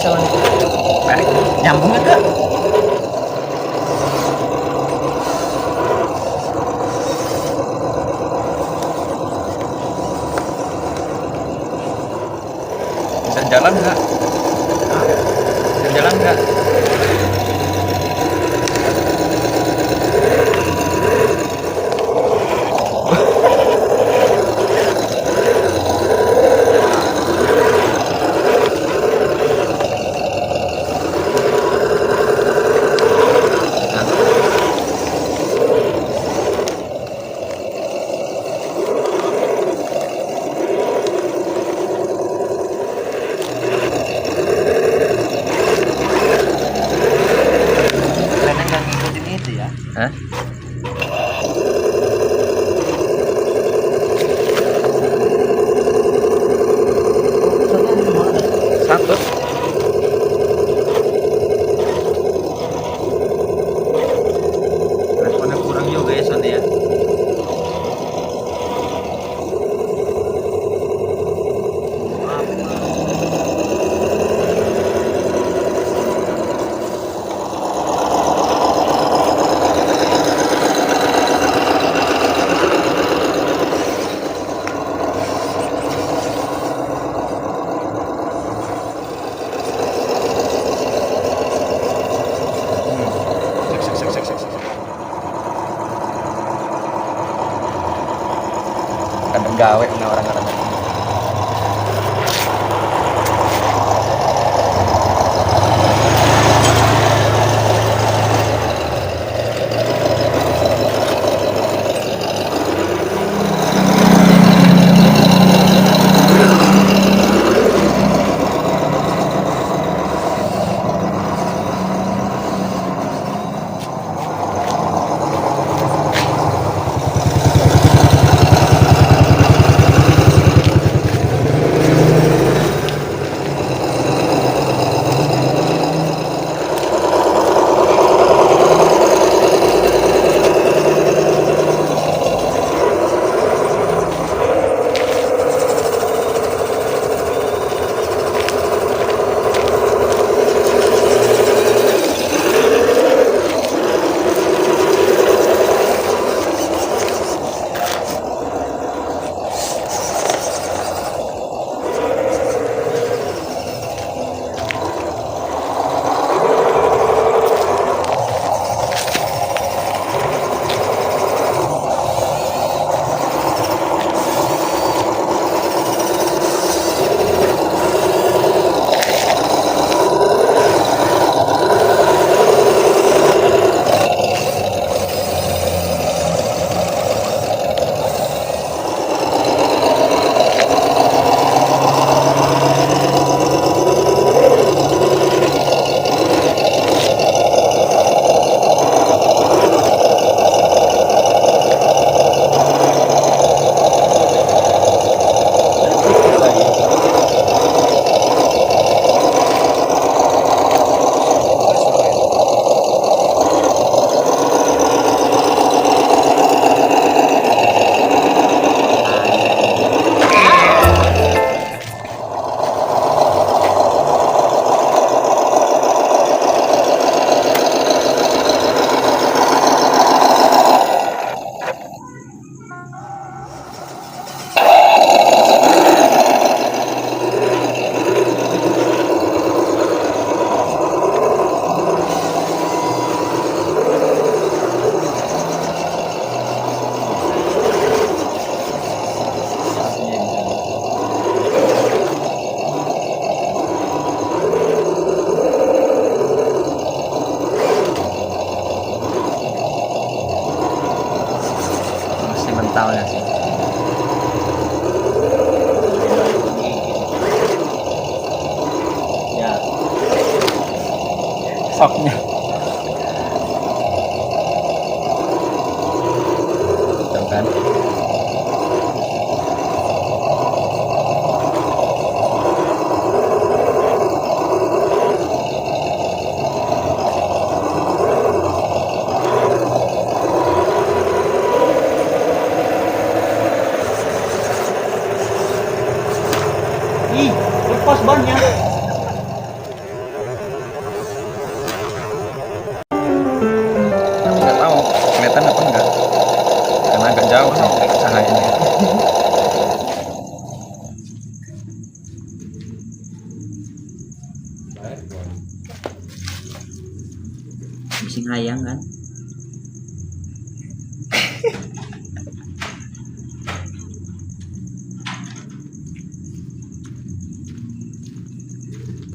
soalnya. Tarik, nyambung enggak? Bisa jalan enggak? Bisa jalan enggak? Hah? Satu. Responnya kurang juga ya soalnya ya. Kadang gawe orang-orang. Mentalnya sih. Ya. Soknya. Tuh kan. Ih, lepas bannya. Bising hayang kan.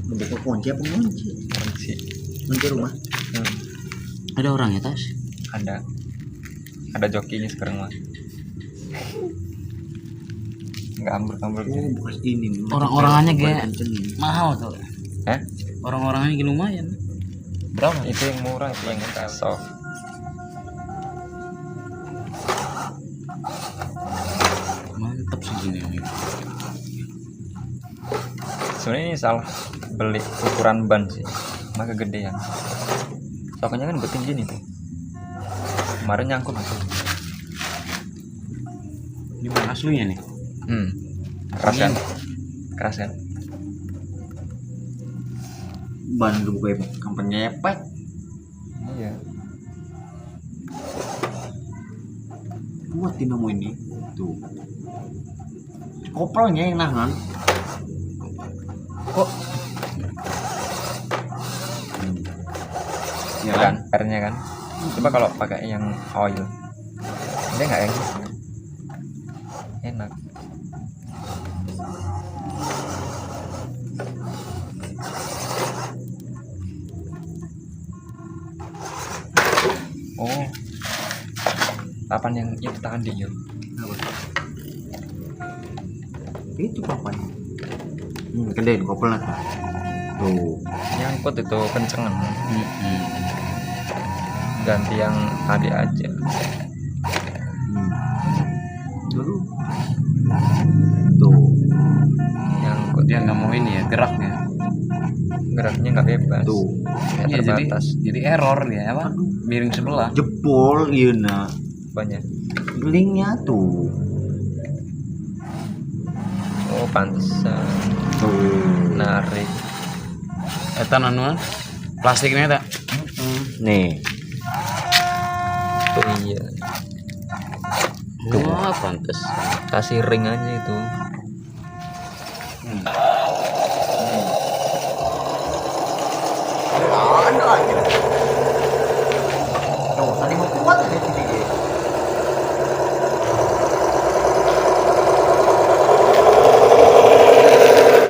Membuka kunci apa kunci? Kunci. Kunci rumah. Hmm, Ada orangnya tas. ada jokinya sekarang mah. Nggak ambur-ambur Oh, gini. bukan ini. Orang-orangannya kayak kencengin. mahal tuh. Hah? Orang-orangannya kayak lumayan. Berapa? Itu yang murah, itu yang soft. Mantap sih gini nih. Sebenarnya ini salah beli ukuran ban sih, maka gedean. Soalnya kan gue tinggi nih tuh. Kemarin nyangkut tuh. Ini ban aslinya nih. Keras kan? Keras kan? Ban lu buka kampanye ngepet. Iya. Kuat dinamo ini. Tuh. Koplnya yang nahan. Kok Ya Ya kan? Airnya kan? Coba kalau pakai yang oil, dia nggak yang gitu. Enak. Oh, papan yang itu tadi yuk. Itu papan. Gedein koplnya. Tuh. Nyangkut itu kencengan. Ganti yang tadi aja. Lalu. Tuh. Nyangkut. dia nggak mau ini ya geraknya. Geraknya nggak bebas. Tuh. Kayak Iya, terbatas. jadi error dia apa? Miring sebelah. Jebol iya nah. Banyak. Linknya tuh. Oh, pantesan. Tuh. Narik. Eta anu plastiknya tak. Nih. Oh iya. Wah, pantes. Kasih ring aja itu. Ada